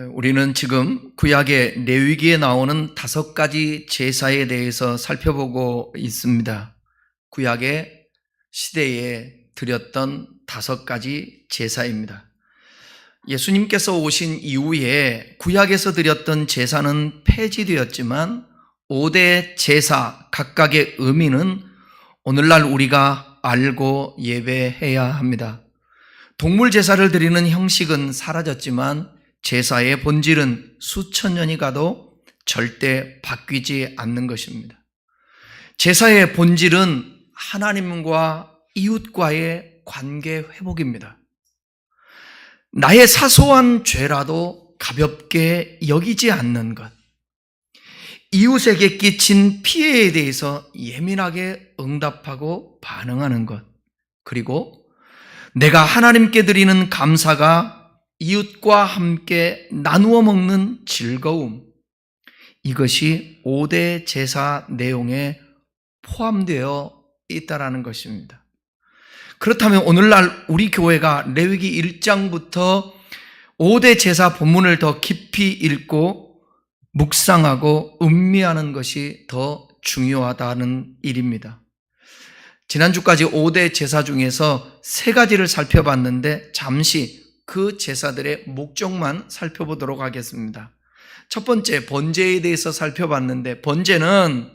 우리는 지금 구약의 레위기에 나오는 5가지 제사에 대해서 살펴보고 있습니다. 구약의 시대에 드렸던 5가지 제사입니다. 예수님께서 오신 이후에 구약에서 드렸던 제사는 폐지되었지만 5대 제사 각각의 의미는 오늘날 우리가 알고 예배해야 합니다. 동물 제사를 드리는 형식은 사라졌지만 제사의 본질은 수천 년이 가도 절대 바뀌지 않는 것입니다. 제사의 본질은 하나님과 이웃과의 관계 회복입니다. 나의 사소한 죄라도 가볍게 여기지 않는 것, 이웃에게 끼친 피해에 대해서 예민하게 응답하고 반응하는 것, 그리고 내가 하나님께 드리는 감사가 이웃과 함께 나누어 먹는 즐거움, 이것이 5대 제사 내용에 포함되어 있다는 것입니다. 그렇다면 오늘날 우리 교회가 레위기 1장부터 5대 제사 본문을 더 깊이 읽고 묵상하고 음미하는 것이 더 중요하다는 일입니다. 지난주까지 5대 제사 중에서 3가지를 살펴봤는데 잠시 그 제사들의 목적만 살펴보도록 하겠습니다. 첫 번째, 번제에 대해서 살펴봤는데 번제는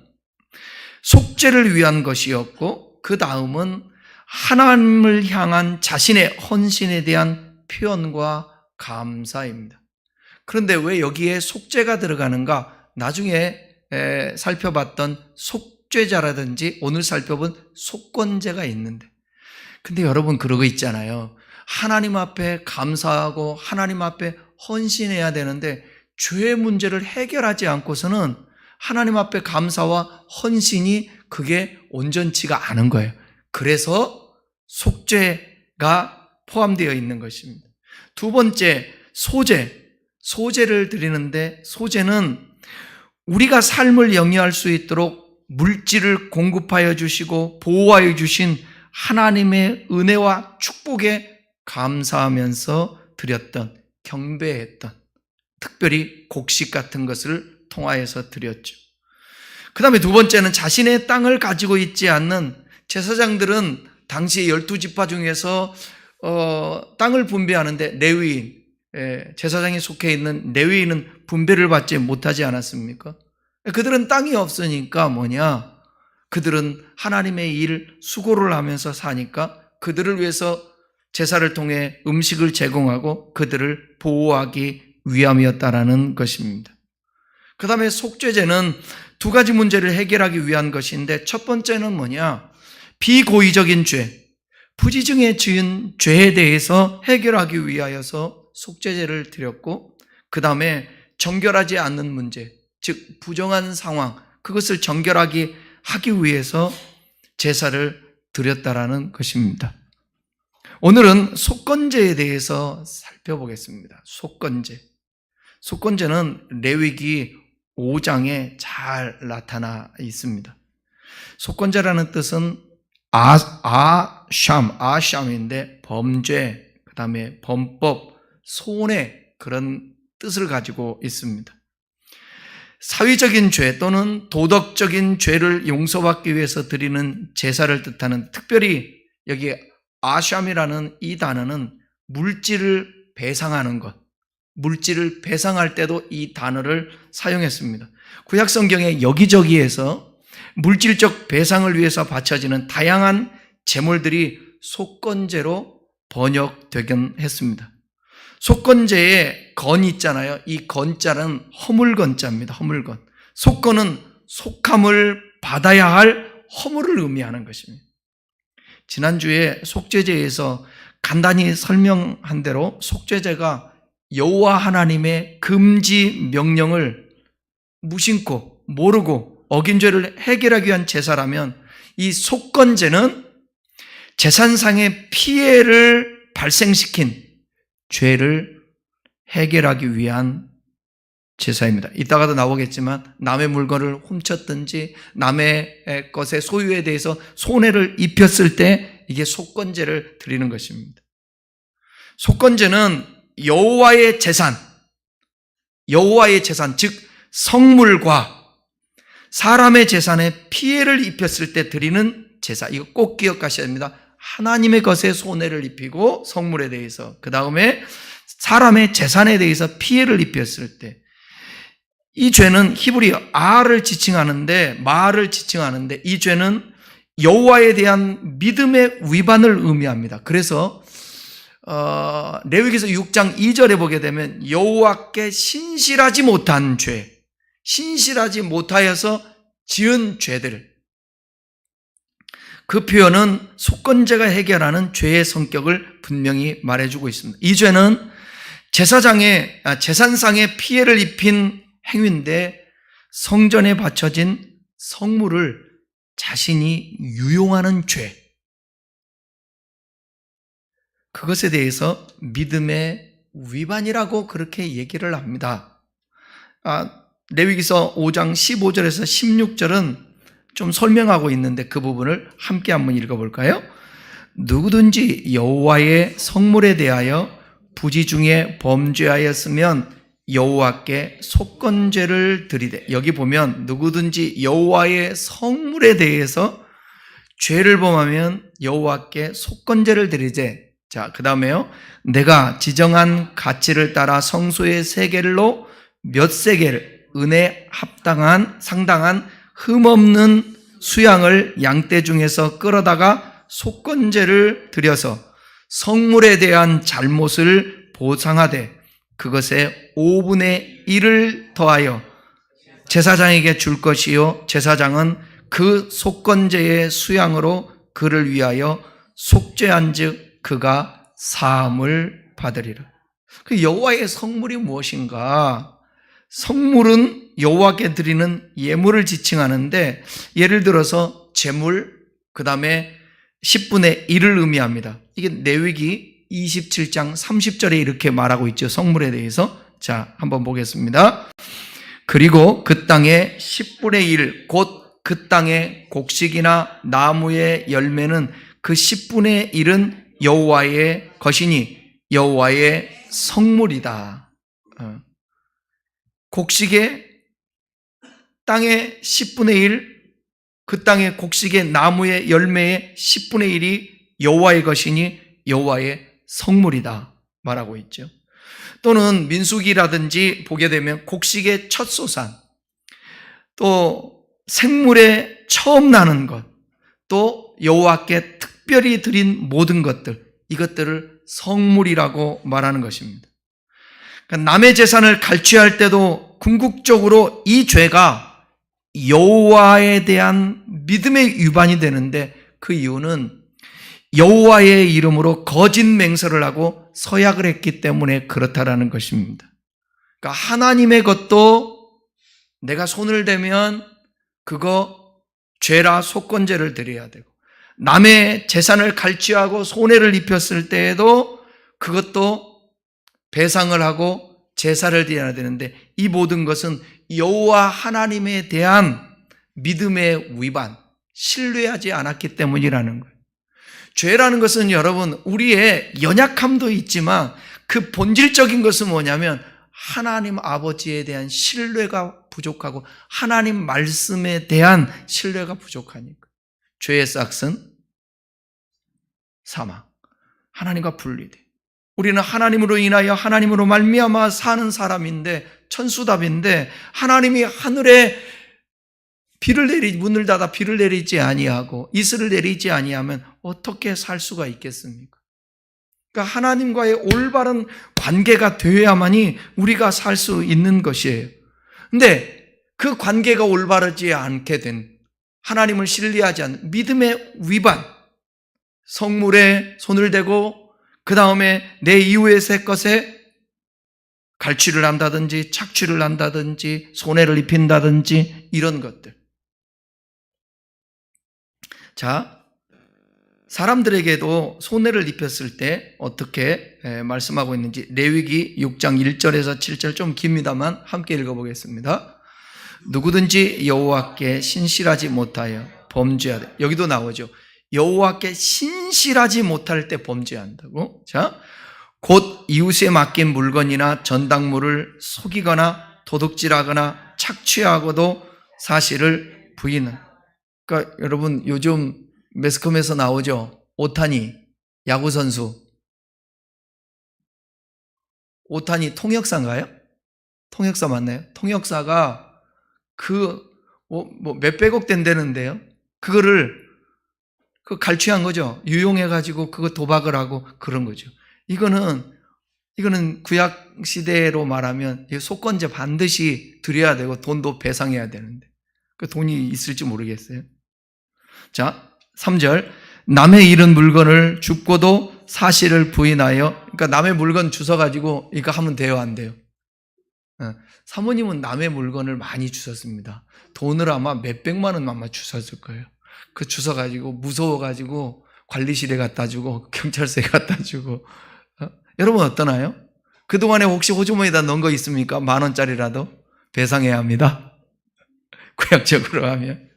속죄를 위한 것이었고 그 다음은 하나님을 향한 자신의 헌신에 대한 표현과 감사입니다. 그런데 왜 여기에 속죄가 들어가는가? 나중에 살펴봤던 속죄자라든지 오늘 살펴본 속건제가 있는데, 근데 여러분 그러고 있잖아요. 하나님 앞에 감사하고 하나님 앞에 헌신해야 되는데 죄의 문제를 해결하지 않고서는 하나님 앞에 감사와 헌신이 그게 온전치가 않은 거예요. 그래서 속죄가 포함되어 있는 것입니다. 두 번째, 소제를 드리는데 소제는 우리가 삶을 영위할 수 있도록 물질을 공급하여 주시고 보호하여 주신 하나님의 은혜와 축복에 감사하면서 드렸던, 경배했던, 특별히 곡식 같은 것을 통하여서 드렸죠. 그 다음에 두 번째는 자신의 땅을 가지고 있지 않는 제사장들은 당시 12지파 중에서 땅을 분배하는데 레위인, 제사장이 속해 있는 레위인은 분배를 받지 못하지 않았습니까? 그들은 땅이 없으니까 그들은 하나님의 일 수고를 하면서 사니까 그들을 위해서 제사를 통해 음식을 제공하고 그들을 보호하기 위함이었다라는 것입니다. 그 다음에 속죄제는 2가지 문제를 해결하기 위한 것인데 첫 번째는 비고의적인 죄, 부지중에 지은 죄에 대해서 해결하기 위하여서 속죄제를 드렸고, 그 다음에 정결하지 않는 문제, 즉 부정한 상황, 그것을 정결하게 하기 위해서 제사를 드렸다라는 것입니다. 오늘은 속건제에 대해서 살펴보겠습니다. 속건제는 레위기 5장에 잘 나타나 있습니다. 속건제라는 뜻은 아샴인데 범죄, 그 다음에 범법, 손해, 그런 뜻을 가지고 있습니다. 사회적인 죄 또는 도덕적인 죄를 용서받기 위해서 드리는 제사를 뜻하는, 특별히 여기 아샴이라는 이 단어는 물질을 배상하는 것, 물질을 배상할 때도 이 단어를 사용했습니다. 구약 성경의 여기저기에서 물질적 배상을 위해서 바쳐지는 다양한 제물들이 속건제로 번역되긴 했습니다. 속건제에 건 있잖아요. 이 건자는 허물건자입니다. 허물건. 속건은 속함을 받아야 할 허물을 의미하는 것입니다. 지난주에 속죄제에서 간단히 설명한 대로 속죄제가 여호와 하나님의 금지 명령을 무심코 모르고 어긴 죄를 해결하기 위한 제사라면, 이 속건제는 재산상의 피해를 발생시킨 죄를 해결하기 위한 제사입니다. 이따가도 나오겠지만 남의 물건을 훔쳤든지 남의 것의 소유에 대해서 손해를 입혔을 때 이게 속건제를 드리는 것입니다. 속건제는 여호와의 재산, 여호와의 재산, 즉 성물과 사람의 재산에 피해를 입혔을 때 드리는 제사, 이거 꼭 기억하셔야 됩니다. 하나님의 것에 손해를 입히고 성물에 대해서, 그 다음에 사람의 재산에 대해서 피해를 입혔을 때, 이 죄는 히브리어 아를 지칭하는데, 마를 지칭하는데, 이 죄는 여호와에 대한 믿음의 위반을 의미합니다. 그래서 레위기서 6장 2절에 보게 되면 여호와께 신실하지 못한 죄, 신실하지 못하여서 지은 죄들, 그 표현은 속건제가 해결하는 죄의 성격을 분명히 말해주고 있습니다. 이 죄는 재산상의 피해를 입힌 행위인데 성전에 바쳐진 성물을 자신이 유용하는 죄, 그것에 대해서 믿음의 위반이라고 그렇게 얘기를 합니다. 레위기서 5장 15절에서 16절은 좀 설명하고 있는데 그 부분을 함께 한번 읽어볼까요? 누구든지 여호와의 성물에 대하여 부지 중에 범죄하였으면 여호와께 속건제를 드리되, 여기 보면 누구든지 여호와의 성물에 대해서 죄를 범하면 여호와께 속건제를 드리되, 자, 그 다음에요, 내가 지정한 가치를 따라 성소의 세겔로 몇 세겔 은에 상당한 흠없는 수양을 양떼 중에서 끌어다가 속건제를 드려서 성물에 대한 잘못을 보상하되 그것의 5분의 1을 더하여 제사장에게 줄 것이요, 제사장은 그 속건제의 수양으로 그를 위하여 속죄한 즉 그가 사함을 받으리라. 그 여호와의 성물이 무엇인가? 성물은 여호와께 드리는 예물을 지칭하는데, 예를 들어서 제물, 그 다음에 10분의 1을 의미합니다. 이게 레위기 27장 30절에 이렇게 말하고 있죠. 성물에 대해서. 자, 한번 보겠습니다. 그리고 그 땅의 10분의 1, 곧 그 땅의 곡식이나 나무의 열매는 그 10분의 1은 여호와의 것이니 여호와의 성물이다. 곡식의 땅의 10분의 1, 그 땅의 곡식의 나무의 열매의 10분의 1이 여호와의 것이니 여호와의 성물이다 말하고 있죠. 또는 민수기라든지 보게 되면 곡식의 첫 소산, 또 생물의 처음 나는 것, 또 여호와께 특별히 드린 모든 것들, 이것들을 성물이라고 말하는 것입니다. 그러니까 남의 재산을 갈취할 때도 궁극적으로 이 죄가 여호와에 대한 믿음의 위반이 되는데, 그 이유는 여호와의 이름으로 거짓 맹세를 하고 서약을 했기 때문에 그렇다라는 것입니다. 그러니까 하나님의 것도 내가 손을 대면 그거 죄라 속건제를 드려야 되고, 남의 재산을 갈취하고 손해를 입혔을 때에도 그것도 배상을 하고 제사를 드려야 되는데, 이 모든 것은 여호와 하나님에 대한 믿음의 위반, 신뢰하지 않았기 때문이라는 거예요. 죄라는 것은 여러분, 우리의 연약함도 있지만 그 본질적인 것은 뭐냐면 하나님 아버지에 대한 신뢰가 부족하고 하나님 말씀에 대한 신뢰가 부족하니까. 죄의 싹은 사망, 하나님과 분리돼. 우리는 하나님으로 인하여 하나님으로 말미암아 사는 사람인데, 천수답인데, 하나님이 하늘에 문을 닫아 비를 내리지 아니하고 이슬을 내리지 아니하면 어떻게 살 수가 있겠습니까? 그러니까 하나님과의 올바른 관계가 되어야만이 우리가 살 수 있는 것이에요. 근데 그 관계가 올바르지 않게 된, 하나님을 신뢰하지 않는 믿음의 위반, 성물에 손을 대고 그 다음에 내 이후의 새 것에 갈취를 한다든지 착취를 한다든지 손해를 입힌다든지 이런 것들. 자, 사람들에게도 손해를 입혔을 때 어떻게 말씀하고 있는지 레위기 6장 1절에서 7절, 좀 깁니다만 함께 읽어보겠습니다. 누구든지 여호와께 신실하지 못하여 범죄하되, 여기도 나오죠. 여호와께 신실하지 못할 때 범죄한다고. 자, 곧 이웃에 맡긴 물건이나 전당물을 속이거나 도둑질하거나 착취하고도 사실을 부인은. 그러니까 여러분 요즘 매스컴에서 나오죠. 오타니 야구선수. 오타니 통역사인가요? 통역사 맞나요? 통역사가 몇백억 된다는데요. 그거를 갈취한 거죠. 유용해가지고 그거 도박을 하고 그런 거죠. 이거는 구약 시대로 말하면 속건제 반드시 드려야 되고 돈도 배상해야 되는데 그 돈이 있을지 모르겠어요. 자, 3절. 남의 잃은 물건을 줍고도 사실을 부인하여, 그러니까 남의 물건 주워가지고 이거 하면 돼요, 안 돼요? 사모님은 남의 물건을 많이 주셨습니다. 돈을 아마 몇백만 원 아마 주셨을 거예요. 그 주워가지고 무서워가지고 관리실에 갖다 주고 경찰서에 갖다 주고. 여러분 어떠나요? 그동안에 혹시 호주머니에다 넣은 거 있습니까? 10,000원짜리라도 배상해야 합니다. 구약적으로 하면.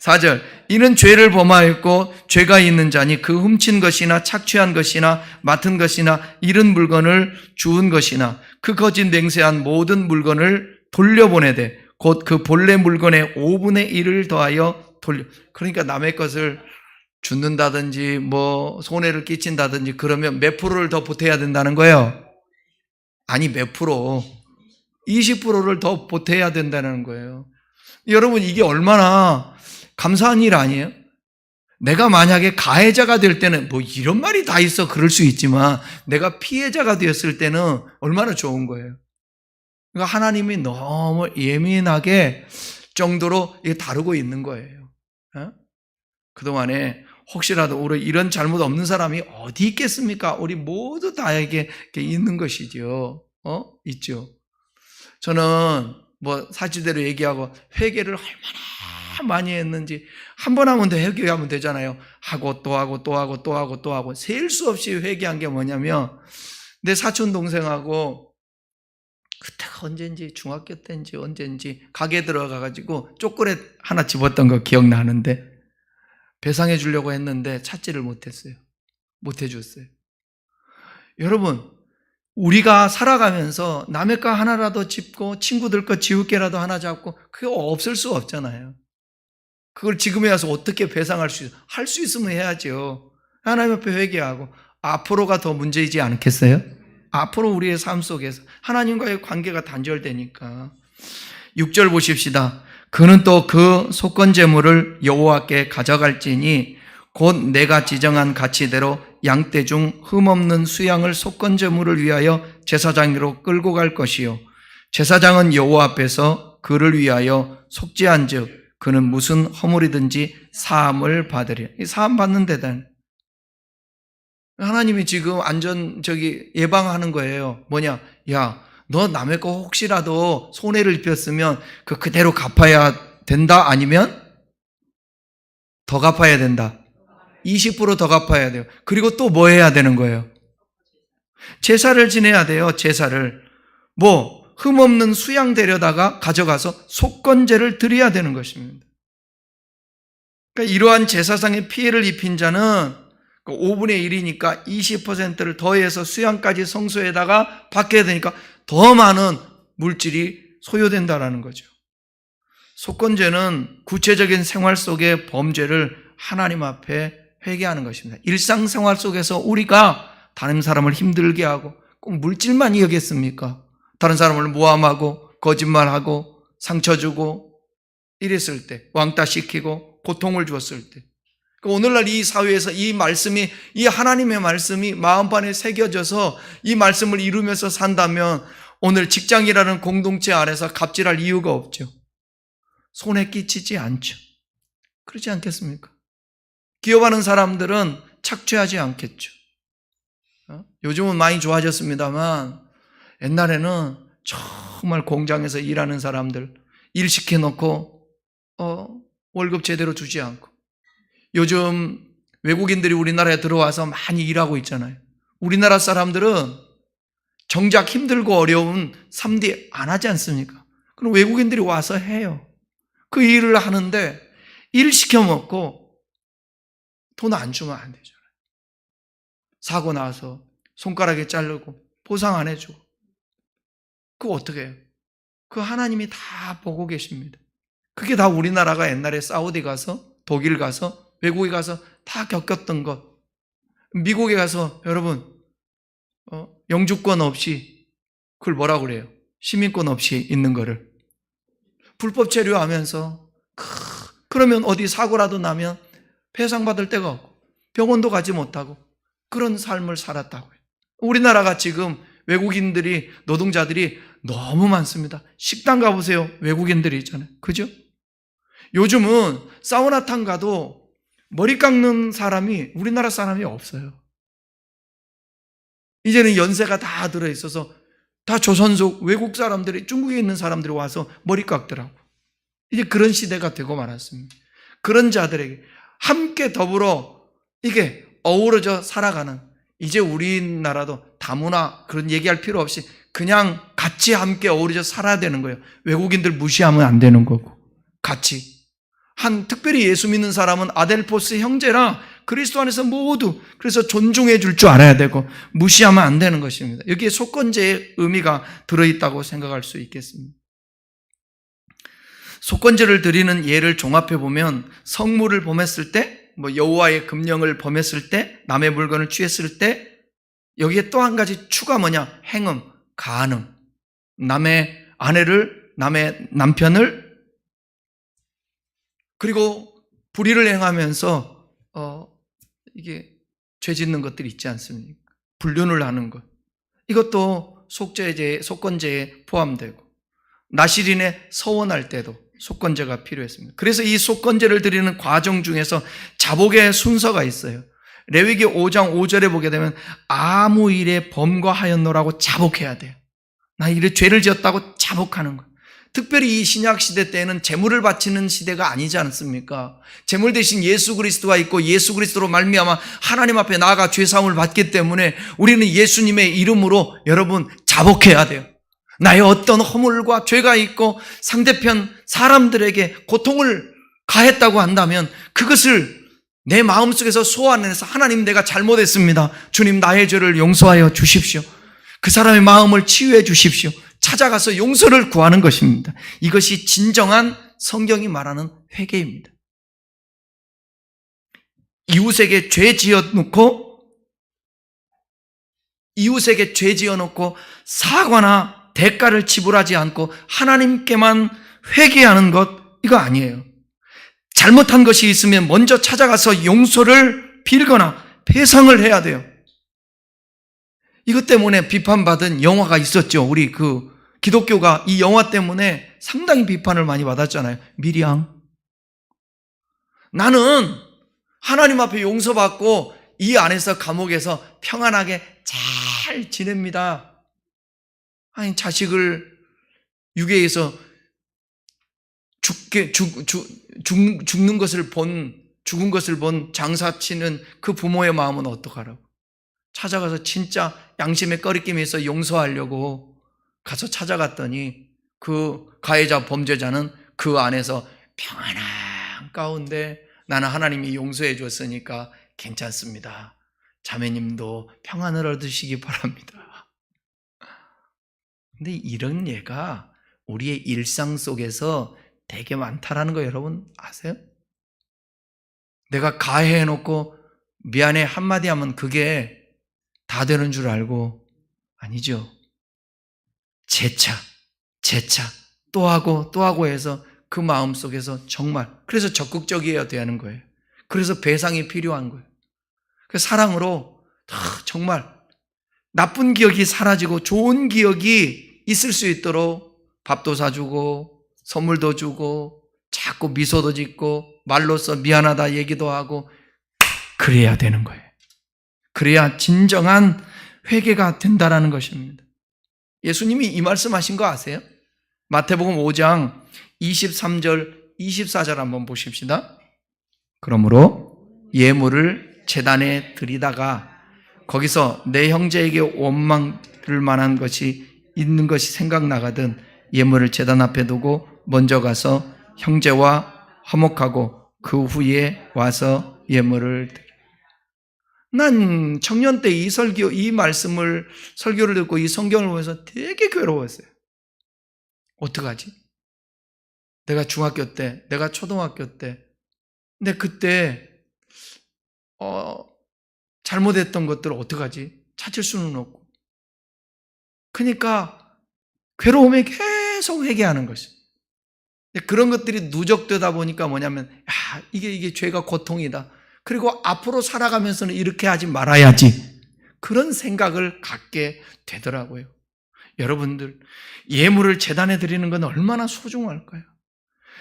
4절. 이는 죄를 범하였고 죄가 있는 자니 그 훔친 것이나 착취한 것이나 맡은 것이나 잃은 물건을 주운 것이나 그 거짓 맹세한 모든 물건을 돌려보내되 곧 그 본래 물건의 5분의 1을 더하여 그러니까 남의 것을 줍는다든지 손해를 끼친다든지 그러면 몇 프로를 더 보태야 된다는 거예요? 아니 몇 프로? 20%를 더 보태야 된다는 거예요. 여러분 이게 얼마나 감사한 일 아니에요? 내가 만약에 가해자가 될 때는 이런 말이 다 있어 그럴 수 있지만 내가 피해자가 되었을 때는 얼마나 좋은 거예요. 그러니까 하나님이 너무 예민하게 정도로 다루고 있는 거예요. 그동안에 혹시라도 우리 이런 잘못 없는 사람이 어디 있겠습니까? 우리 모두 다에게 있는 것이죠. 있죠. 저는 사실대로 얘기하고 회개를 얼마나 많이 했는지 한 번 하면 더 회개하면 되잖아요. 하고 또 하고 또 하고 또 하고 또 하고 셀 수 없이 회개한 게 뭐냐면 내 사촌 동생하고 그때가 언젠지 중학교 때인지 언젠지 가게 들어가가지고 초콜릿 하나 집었던 거 기억나는데 배상해 주려고 했는데 찾지를 못했어요. 못 해줬어요. 여러분 우리가 살아가면서 남의 거 하나라도 짚고 친구들 거 지울 게라도 하나 잡고 그게 없을 수 없잖아요. 그걸 지금에 와서 어떻게 배상할 수 있어요? 할 수 있으면 해야죠. 하나님 앞에 회개하고 앞으로가 더 문제이지 않겠어요? 앞으로 우리의 삶 속에서 하나님과의 관계가 단절되니까. 6절 보십시다. 그는 또 그 속건 제물을 여호와께 가져갈지니 곧 내가 지정한 가치대로 양떼 중 흠없는 수양을 속건 제물을 위하여 제사장으로 끌고 갈 것이요 제사장은 여호와 앞에서 그를 위하여 속죄한즉 그는 무슨 허물이든지 사함을 받으리라. 사함 받는 데다. 하나님이 지금 예방하는 거예요. 뭐냐? 야, 너 남의 거 혹시라도 손해를 입혔으면 그대로 갚아야 된다? 아니면 더 갚아야 된다? 20% 더 갚아야 돼요. 그리고 또 뭐 해야 되는 거예요? 제사를 지내야 돼요. 제사를. 흠없는 수양 데려다가 가져가서 속건제를 드려야 되는 것입니다. 그러니까 이러한 제사상의 피해를 입힌 자는 5분의 1이니까 20%를 더해서 수양까지 성소에다가 받게 되니까 더 많은 물질이 소요된다라는 거죠. 속건제는 구체적인 생활 속의 범죄를 하나님 앞에 회개하는 것입니다. 일상생활 속에서 우리가 다른 사람을 힘들게 하고 꼭 물질만 이기겠습니까? 다른 사람을 모함하고 거짓말하고 상처 주고 이랬을 때 왕따 시키고 고통을 주었을 때 오늘날 이 사회에서 이 하나님의 말씀이 마음판에 새겨져서 이 말씀을 이루면서 산다면 오늘 직장이라는 공동체 안에서 갑질할 이유가 없죠. 손해 끼치지 않죠. 그렇지 않겠습니까? 기업하는 사람들은 착취하지 않겠죠. 요즘은 많이 좋아졌습니다만 옛날에는 정말 공장에서 일하는 사람들 일 시켜놓고 월급 제대로 주지 않고 요즘 외국인들이 우리나라에 들어와서 많이 일하고 있잖아요. 우리나라 사람들은 정작 힘들고 어려운 3D 안 하지 않습니까? 그럼 외국인들이 와서 해요. 그 일을 하는데 일 시켜먹고 돈 안 주면 안 되잖아요. 사고 나서 손가락에 자르고 보상 안 해주고. 그거 어떻게 해요? 그 하나님이 다 보고 계십니다. 그게 다 우리나라가 옛날에 사우디 가서, 독일 가서, 외국에 가서 다 겪었던 것. 미국에 가서 여러분 영주권 없이 그걸 뭐라고 그래요? 시민권 없이 있는 거를 불법 체류하면서 그러면 어디 사고라도 나면 배상받을 데가 없고 병원도 가지 못하고 그런 삶을 살았다고요. 우리나라가 지금 외국인들이, 노동자들이 너무 많습니다. 식당 가보세요. 외국인들이 있잖아요. 그죠? 요즘은 사우나탕 가도 머리 깎는 사람이 우리나라 사람이 없어요. 이제는 연세가 다 들어있어서 다 조선족 외국 사람들이, 중국에 있는 사람들이 와서 머리 깎더라고. 이제 그런 시대가 되고 말았습니다. 그런 자들에게 함께 더불어 이게 어우러져 살아가는, 이제 우리나라도 다문화 그런 얘기할 필요 없이 그냥 같이 함께 어우러져 살아야 되는 거예요. 외국인들 무시하면 안 되는 거고. 같이. 특별히 예수 믿는 사람은 아델포스 형제라 그리스도 안에서 모두 그래서 존중해 줄 줄 알아야 되고 무시하면 안 되는 것입니다. 여기에 속건제의 의미가 들어있다고 생각할 수 있겠습니다. 속건제를 드리는 예를 종합해 보면 성물을 범했을 때, 여호와의 금령을 범했을 때, 남의 물건을 취했을 때, 여기에 또 한 가지 추가 뭐냐? 행음, 간음. 남의 아내를, 남의 남편을, 그리고 불의를 행하면서 이게 죄 짓는 것들이 있지 않습니까? 불륜을 하는 것. 이것도 속건제에 포함되고, 나실인의 서원할 때도 속건제가 필요했습니다. 그래서 이 속건제를 드리는 과정 중에서 자복의 순서가 있어요. 레위기 5장 5절에 보게 되면 아무 일에 범과하였노라고 자복해야 돼요. 나 이래 죄를 지었다고 자복하는 거예요. 특별히 이 신약 시대 때에는 제물을 바치는 시대가 아니지 않습니까? 제물 대신 예수 그리스도가 있고 예수 그리스도로 말미암아 하나님 앞에 나아가 죄 사함을 받기 때문에 우리는 예수님의 이름으로 여러분 자복해야 돼요. 나의 어떤 허물과 죄가 있고 상대편 사람들에게 고통을 가했다고 한다면 그것을 내 마음속에서 소환해서 하나님, 내가 잘못했습니다. 주님, 나의 죄를 용서하여 주십시오. 그 사람의 마음을 치유해 주십시오. 찾아가서 용서를 구하는 것입니다. 이것이 진정한 성경이 말하는 회개입니다. 이웃에게 죄 지어놓고 사과나 대가를 지불하지 않고 하나님께만 회개하는 것, 이거 아니에요. 잘못한 것이 있으면 먼저 찾아가서 용서를 빌거나 배상을 해야 돼요. 이것 때문에 비판받은 영화가 있었죠. 우리 기독교가 이 영화 때문에 상당히 비판을 많이 받았잖아요. 미리앙. 나는 하나님 앞에 용서받고 이 안에서 감옥에서 평안하게 잘 지냅니다. 아니, 자식을 유괴해서 죽은 것을 본 장사치는 그 부모의 마음은 어떡하라고. 찾아가서 진짜 양심의 꺼리낌에서 용서하려고 가서 찾아갔더니 그 가해자, 범죄자는 그 안에서 평안한 가운데 나는 하나님이 용서해 줬으니까 괜찮습니다. 자매님도 평안을 얻으시기 바랍니다. 근데 이런 예가 우리의 일상 속에서 되게 많다라는 거 여러분 아세요? 내가 가해해놓고 미안해 한마디 하면 그게 다 되는 줄 알고, 아니죠. 재차 또 하고 해서 그 마음 속에서 정말, 그래서 적극적이어야 되는 거예요. 그래서 배상이 필요한 거예요. 그 사랑으로 정말 나쁜 기억이 사라지고 좋은 기억이 있을 수 있도록 밥도 사주고 선물도 주고 자꾸 미소도 짓고 말로써 미안하다 얘기도 하고 그래야 되는 거예요. 그래야 진정한 회개가 된다라는 것입니다. 예수님이 이 말씀하신 거 아세요? 마태복음 5장 23절 24절 한번 보십시다. 그러므로 예물을 제단에 드리다가 거기서 내 형제에게 원망 들을 만한 것이 있는 것이 생각나거든 예물을 제단 앞에 두고 먼저 가서 형제와 화목하고 그 후에 와서 예물을 드려. 난 청년 때 이 말씀을, 설교를 듣고 이 성경을 보면서 되게 괴로웠어요. 어떡하지? 내가 중학교 때, 내가 초등학교 때, 근데 그때, 잘못했던 것들을 어떡하지? 찾을 수는 없고. 그러니까 괴로움에 계속 회개하는 것이. 그런 것들이 누적되다 보니까 뭐냐면, 이게 죄가 고통이다. 그리고 앞으로 살아가면서는 이렇게 하지 말아야지. 그런 생각을 갖게 되더라고요. 여러분들, 예물을 제단에 드리는 건 얼마나 소중할까요?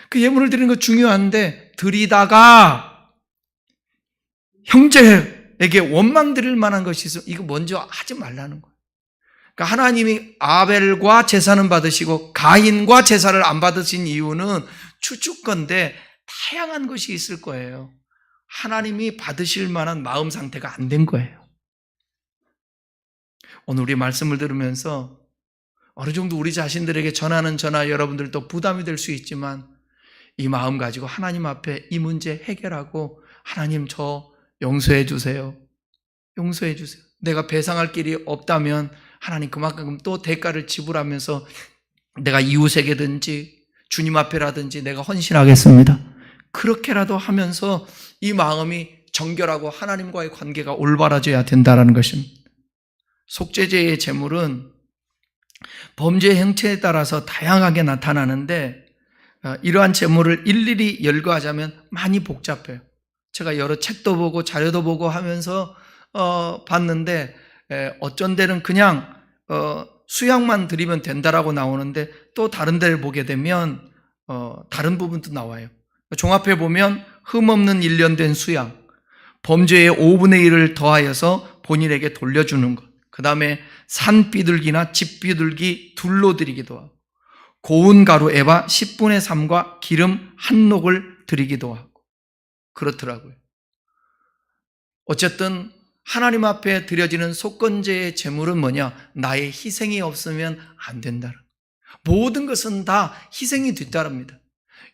그 예물을 드리는 거 중요한데, 드리다가 형제에게 원망 드릴 만한 것이 있으면 이거 먼저 하지 말라는 거예요. 그러니까 하나님이 아벨과 제사는 받으시고 가인과 제사를 안 받으신 이유는 추측건데 다양한 것이 있을 거예요. 하나님이 받으실 만한 마음 상태가 안 된 거예요. 오늘 우리 말씀을 들으면서 어느 정도 우리 자신들에게 전하는 전화 여러분들도 부담이 될 수 있지만 이 마음 가지고 하나님 앞에 이 문제 해결하고 하나님 저 용서해 주세요. 용서해 주세요. 내가 배상할 길이 없다면 하나님 그만큼 또 대가를 지불하면서 내가 이웃에게든지 주님 앞에라든지 내가 헌신하겠습니다. 그렇게라도 하면서 이 마음이 정결하고 하나님과의 관계가 올바라져야 된다는 것입니다. 속죄제의 제물은 범죄 형체에 따라서 다양하게 나타나는데 이러한 제물을 일일이 열거하자면 많이 복잡해요. 제가 여러 책도 보고 자료도 보고 하면서 봤는데 어쩐 데는 그냥 수양만 드리면 된다라고 나오는데 또 다른 데를 보게 되면 다른 부분도 나와요. 종합해 보면 흠없는 일련된 수양, 범죄의 5분의 1을 더하여서 본인에게 돌려주는 것, 그 다음에 산 비둘기나 집 비둘기 둘로 드리기도 하고 고운 가루 에바 10분의 3과 기름 한 녹을 드리기도 하고 그렇더라고요. 어쨌든 하나님 앞에 드려지는 속건제의 제물은 뭐냐? 나의 희생이 없으면 안 된다. 모든 것은 다 희생이 뒤따릅니다.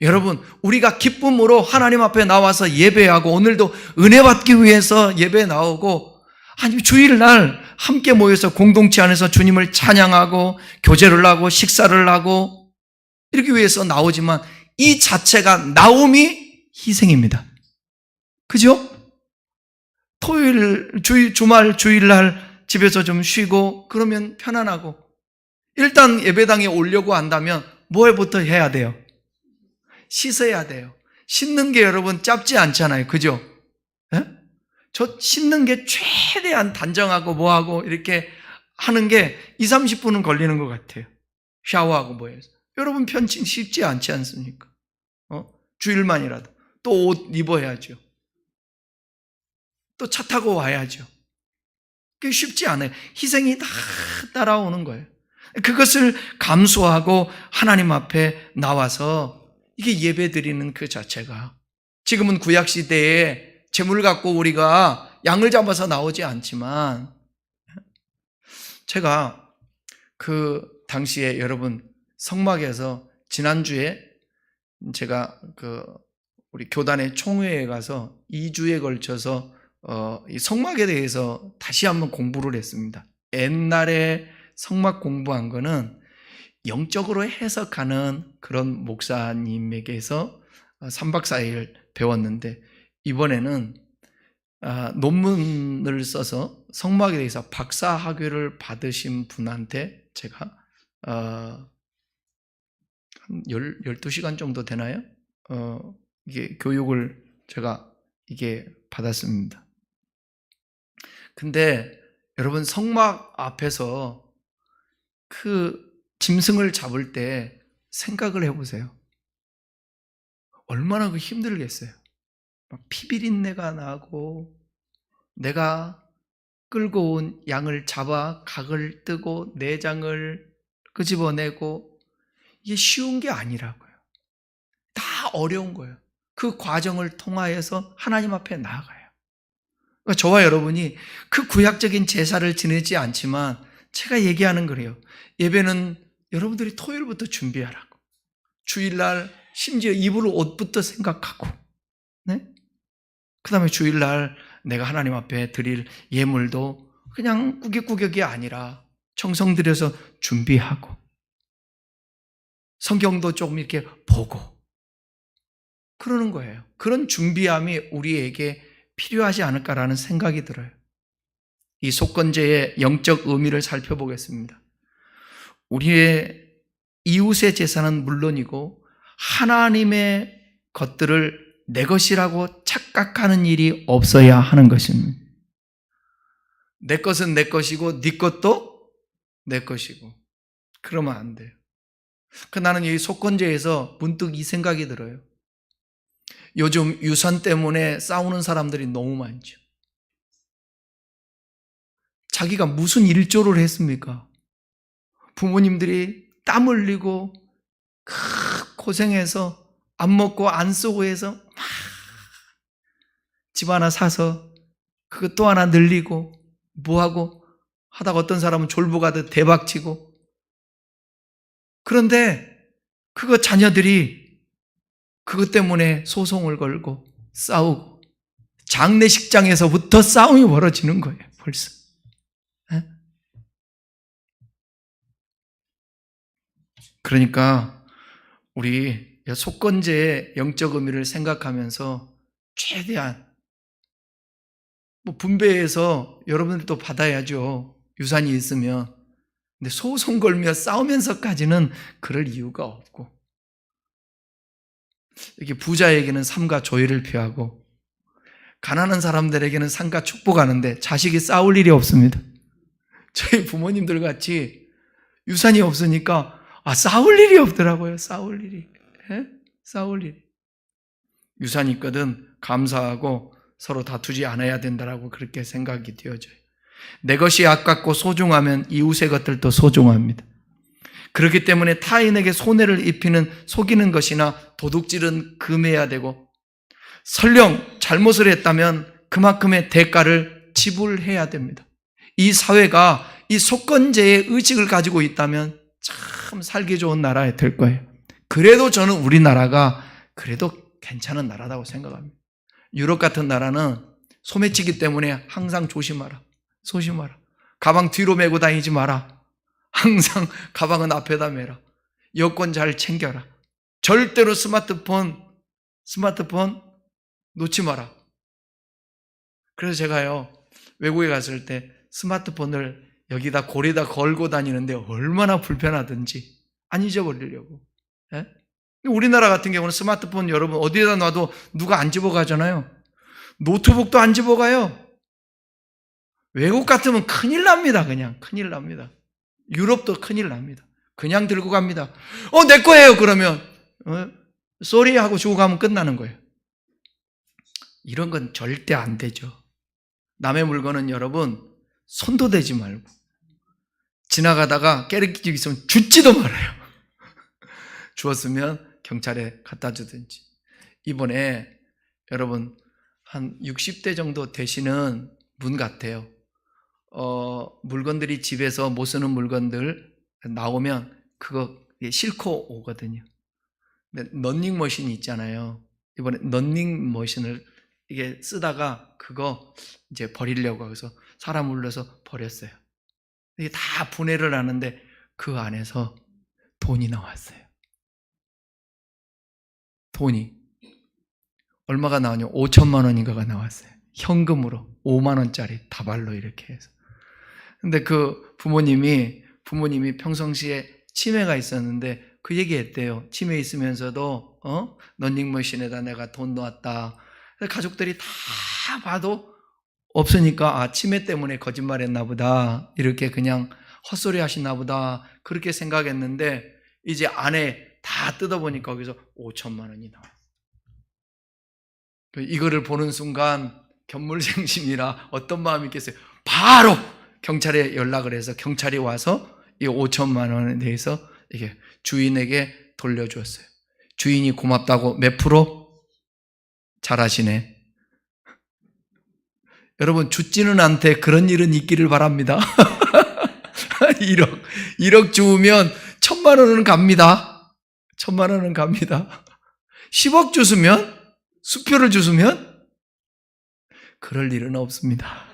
여러분, 우리가 기쁨으로 하나님 앞에 나와서 예배하고 오늘도 은혜 받기 위해서 예배에 나오고 아니 주일날 함께 모여서 공동체 안에서 주님을 찬양하고 교제를 하고 식사를 하고 이렇게 위해서 나오지만 이 자체가 나옴이 희생입니다. 그죠? 토요일, 주말, 주일날 집에서 좀 쉬고 그러면 편안하고 일단 예배당에 오려고 한다면 뭐부터 해야 돼요? 씻어야 돼요. 씻는 게 여러분 짧지 않잖아요. 그죠? 예? 저 씻는 게 최대한 단정하고 뭐하고 이렇게 하는 게 20-30분은 걸리는 것 같아요. 샤워하고 뭐해서. 여러분 편칭 쉽지 않지 않습니까? 주일만이라도 또 옷 입어야죠. 또 차 타고 와야죠. 그게 쉽지 않아요. 희생이 다 따라오는 거예요. 그것을 감수하고 하나님 앞에 나와서 이게 예배 드리는 그 자체가 지금은 구약시대에 제물을 갖고 우리가 양을 잡아서 나오지 않지만 제가 그 당시에 여러분 성막에서 지난주에 제가 우리 교단의 총회에 가서 2주에 걸쳐서 이 성막에 대해서 다시 한번 공부를 했습니다. 옛날에 성막 공부한 거는 영적으로 해석하는 그런 목사님에게서 3박 4일 배웠는데 이번에는 논문을 써서 성막에 대해서 박사학위를 받으신 분한테 제가 한 12시간 정도 되나요? 이게 교육을 제가 이게 받았습니다. 근데 여러분 성막 앞에서 그 짐승을 잡을 때 생각을 해보세요. 얼마나 힘들겠어요. 막 피비린내가 나고 내가 끌고 온 양을 잡아 각을 뜨고 내장을 끄집어내고 이게 쉬운 게 아니라고요. 다 어려운 거예요. 그 과정을 통하여서 하나님 앞에 나아가요. 그러니까 저와 여러분이 그 구약적인 제사를 지내지 않지만 제가 얘기하는 거래요. 예배는 여러분들이 토요일부터 준비하라고. 주일날 심지어 입을 옷부터 생각하고, 네? 그 다음에 주일날 내가 하나님 앞에 드릴 예물도 그냥 꾸깃꾸깃이 아니라 정성 들여서 준비하고 성경도 조금 이렇게 보고 그러는 거예요. 그런 준비함이 우리에게 필요하지 않을까라는 생각이 들어요. 이 속건제의 영적 의미를 살펴보겠습니다. 우리의 이웃의 제사는 물론이고 하나님의 것들을 내 것이라고 착각하는 일이 없어야 하는 것입니다. 내 것은 내 것이고 네 것도 내 것이고 그러면 안 돼요. 나는 이 속건제에서 문득 이 생각이 들어요. 요즘 유산 때문에 싸우는 사람들이 너무 많죠. 자기가 무슨 일조를 했습니까? 부모님들이 땀 흘리고 고생해서 안 먹고 안 쓰고 해서 막 집 하나 사서 그거 또 하나 늘리고 뭐하고 하다가 어떤 사람은 졸부가듯 대박치고 그런데 그거 자녀들이 그것 때문에 소송을 걸고 싸우고 장례식장에서부터 싸움이 벌어지는 거예요. 벌써. 그러니까 우리 속건제의 영적 의미를 생각하면서 최대한 분배해서 여러분들도 받아야죠. 유산이 있으면. 근데 소송 걸며 싸우면서까지는 그럴 이유가 없고 이렇게 부자에게는 삼가 조의를 표하고 가난한 사람들에게는 삼가 축복하는데 자식이 싸울 일이 없습니다. 저희 부모님들 같이 유산이 없으니까 싸울 일이 없더라고요. 싸울 일이. 싸울 일이. 유산이 있거든 감사하고 서로 다투지 않아야 된다라고 그렇게 생각이 되어져요. 내 것이 아깝고 소중하면 이웃의 것들도 소중합니다. 그렇기 때문에 타인에게 손해를 입히는 속이는 것이나 도둑질은 금해야 되고 설령 잘못을 했다면 그만큼의 대가를 지불해야 됩니다. 이 사회가 이 속건제의 의식을 가지고 있다면 참 살기 좋은 나라에 될 거예요. 그래도 저는 우리나라가 그래도 괜찮은 나라라고 생각합니다. 유럽 같은 나라는 소매치기 때문에 항상 조심하라. 조심하라. 가방 뒤로 메고 다니지 마라. 항상 가방은 앞에다 메라. 여권 잘 챙겨라. 절대로 스마트폰 놓지 마라. 그래서 제가요 외국에 갔을 때 스마트폰을 여기다 고리에다 걸고 다니는데 얼마나 불편하든지 안 잊어버리려고. 예? 우리나라 같은 경우는 스마트폰 여러분 어디에다 놔도 누가 안 집어가잖아요. 노트북도 안 집어가요. 외국 같으면 큰일 납니다. 그냥 큰일 납니다. 유럽도 큰일 납니다. 그냥 들고 갑니다. 내 거예요. 그러면 쏘리 하고 주고 가면 끝나는 거예요. 이런 건 절대 안 되죠. 남의 물건은 여러분 손도 대지 말고 지나가다가 깨르기죽 있으면 줍지도 말아요. 주었으면 경찰에 갖다 주든지. 이번에 여러분 한 60대 정도 되시는 분 같아요. 물건들이 집에서 못 쓰는 물건들 나오면 그거 싣고 오거든요. 근데 런닝머신이 있잖아요. 이번에 런닝머신을 이게 쓰다가 그거 이제 버리려고 해서 사람 불러서 버렸어요. 이게 다 분해를 하는데 그 안에서 돈이 나왔어요. 돈이 얼마가 나오냐? 5천만 원인가가 나왔어요. 현금으로 5만 원짜리 다발로 이렇게 해서. 근데 그 부모님이 평상시에 치매가 있었는데 그 얘기했대요. 치매 있으면서도 런닝머신에다 내가 돈 넣었다. 가족들이 다 봐도 없으니까 치매 때문에 거짓말했나 보다. 이렇게 그냥 헛소리 하시나 보다. 그렇게 생각했는데 이제 안에 다 뜯어보니까 거기서 5천만 원이 나와요. 이거를 보는 순간 견물생심이라 어떤 마음이 있겠어요? 바로 경찰에 연락을 해서 경찰이 와서 이 5천만 원에 대해서 이게 주인에게 돌려주었어요. 주인이 고맙다고 몇 프로? 잘하시네. 여러분 주지는 않대 그런 일은 있기를 바랍니다. 1억 주우면 1,000만 원은 갑니다. 1,000만 원은 갑니다. 10억 주시면 수표를 주시면 그럴 일은 없습니다.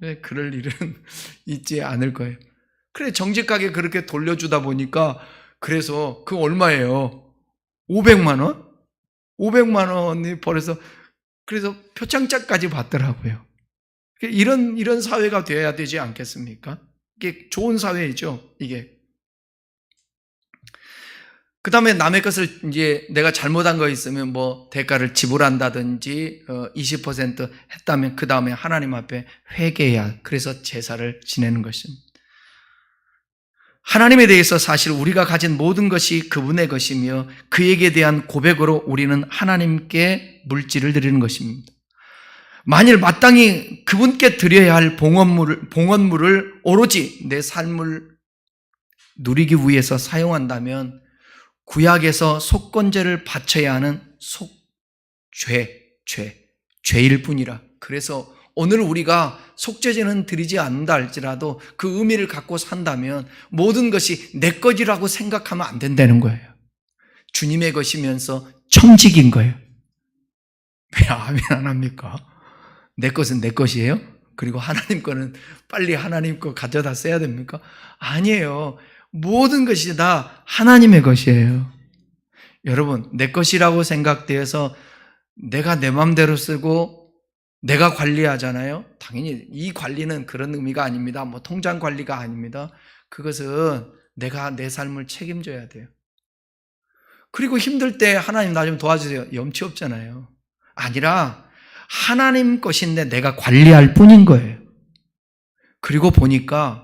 네, 그럴 일은 있지 않을 거예요. 그래, 정직하게 그렇게 돌려주다 보니까, 그래서 그 얼마예요? 500만 원? 500만 원이 벌어서, 그래서 표창장까지 받더라고요. 이런 사회가 되어야 되지 않겠습니까? 이게 좋은 사회이죠, 이게. 그 다음에 남의 것을 이제 내가 잘못한 거 있으면 뭐 대가를 지불한다든지 20% 했다면 그 다음에 하나님 앞에 회개해야, 그래서 제사를 지내는 것입니다. 하나님에 대해서 사실 우리가 가진 모든 것이 그분의 것이며 그에게 대한 고백으로 우리는 하나님께 물질을 드리는 것입니다. 만일 마땅히 그분께 드려야 할 봉헌물을 오로지 내 삶을 누리기 위해서 사용한다면 구약에서 속건제를 바쳐야 하는 죄일 뿐이라. 그래서 오늘 우리가 속죄제는 드리지 않는다 할지라도 그 의미를 갖고 산다면 모든 것이 내 것이라고 생각하면 안 된다는 거예요. 주님의 것이면서 청직인 거예요. 왜 아멘 안 합니까? 내 것은 내 것이에요? 그리고 하나님 거는 빨리 하나님 거 가져다 써야 됩니까? 아니에요. 모든 것이 다 하나님의 것이에요. 여러분, 내 것이라고 생각되어서 내가 내 마음대로 쓰고 내가 관리하잖아요. 당연히 이 관리는 그런 의미가 아닙니다. 뭐 통장 관리가 아닙니다. 그것은 내가 내 삶을 책임져야 돼요. 그리고 힘들 때 하나님 나 좀 도와주세요. 염치 없잖아요. 아니라 하나님 것인데 내가 관리할 뿐인 거예요. 그리고 보니까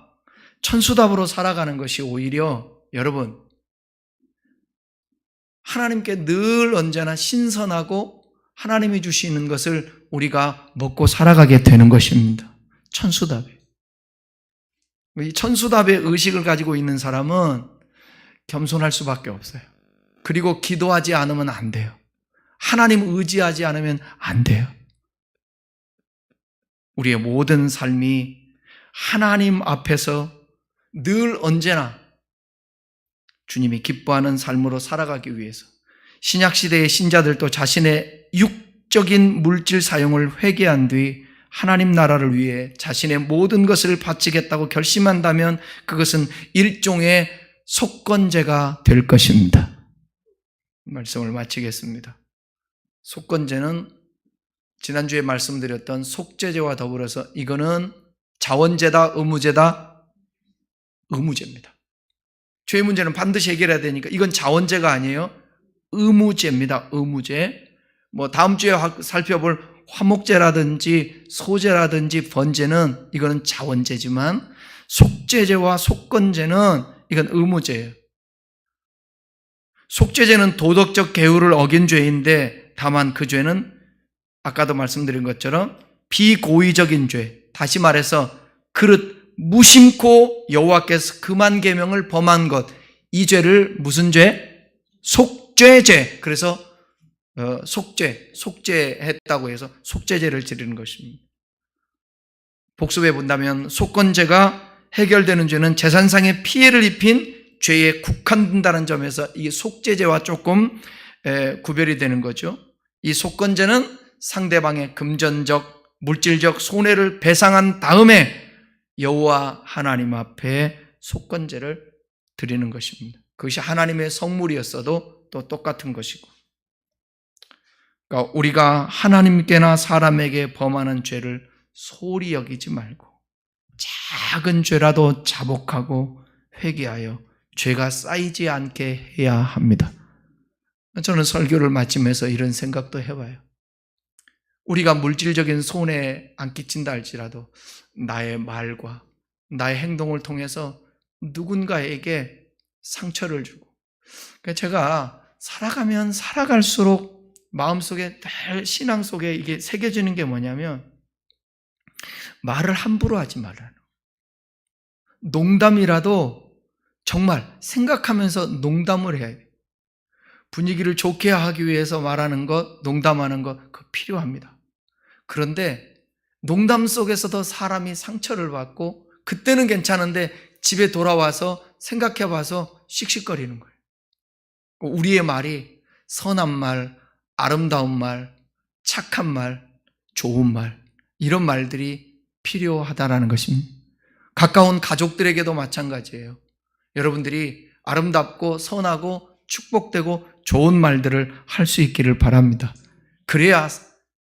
천수답으로 살아가는 것이 오히려 여러분 하나님께 늘 언제나 신선하고 하나님이 주시는 것을 우리가 먹고 살아가게 되는 것입니다. 천수답이. 이 천수답의 의식을 가지고 있는 사람은 겸손할 수밖에 없어요. 그리고 기도하지 않으면 안 돼요. 하나님 의지하지 않으면 안 돼요. 우리의 모든 삶이 하나님 앞에서 늘 언제나 주님이 기뻐하는 삶으로 살아가기 위해서 신약시대의 신자들도 자신의 육적인 물질 사용을 회개한 뒤 하나님 나라를 위해 자신의 모든 것을 바치겠다고 결심한다면 그것은 일종의 속건제가 될 것입니다. 말씀을 마치겠습니다. 속건제는 지난주에 말씀드렸던 속죄제와 더불어서 이거는 자원제다, 의무제다? 의무제입니다. 죄의 문제는 반드시 해결해야 되니까 이건 자원제가 아니에요. 의무제입니다. 의무제. 뭐 다음 주에 살펴볼 화목제라든지 소제라든지 번제는 이거는 자원제지만 속죄제와 속건제는 이건 의무제예요. 속죄제는 도덕적 계율을 어긴 죄인데 다만 그 죄는 아까도 말씀드린 것처럼 비고의적인 죄, 다시 말해서 그릇 무심코 여호와께서 금한 계명을 범한 것, 이 죄를 무슨 죄? 속죄죄. 그래서 속죄했다고 해서 속죄제를 지르는 것입니다. 복습해 본다면 속건제가 해결되는 죄는 재산상의 피해를 입힌 죄에 국한된다는 점에서 이 속죄제와 조금 구별이 되는 거죠. 이 속건제는 상대방의 금전적, 물질적 손해를 배상한 다음에 여호와 하나님 앞에 속건제를 드리는 것입니다. 그것이 하나님의 성물이었어도 또 똑같은 것이고, 그러니까 우리가 하나님께나 사람에게 범하는 죄를 소홀히 여기지 말고 작은 죄라도 자복하고 회개하여 죄가 쌓이지 않게 해야 합니다. 저는 설교를 마치면서 이런 생각도 해봐요. 우리가 물질적인 손해 안 끼친다 할지라도 나의 말과 나의 행동을 통해서 누군가에게 상처를 주고, 그러니까 제가 살아가면 살아갈수록 마음속에 늘 신앙 속에 이게 새겨지는 게 뭐냐면 말을 함부로 하지 말라는, 농담이라도 정말 생각하면서 농담을 해야 돼요. 분위기를 좋게 하기 위해서 말하는 것, 농담하는 것, 그거 필요합니다. 그런데 농담 속에서도 사람이 상처를 받고 그때는 괜찮은데 집에 돌아와서 생각해봐서 씩씩거리는 거예요. 우리의 말이 선한 말, 아름다운 말, 착한 말, 좋은 말, 이런 말들이 필요하다라는 것입니다. 가까운 가족들에게도 마찬가지예요. 여러분들이 아름답고 선하고 축복되고 좋은 말들을 할 수 있기를 바랍니다. 그래야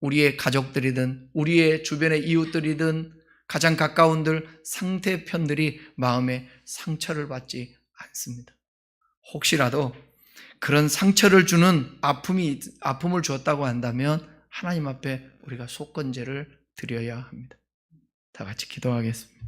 우리의 가족들이든 우리의 주변의 이웃들이든 가장 가까운들 상대편들이 마음에 상처를 받지 않습니다. 혹시라도 그런 상처를 주는 아픔을 주었다고 한다면 하나님 앞에 우리가 속건제를 드려야 합니다. 다 같이 기도하겠습니다.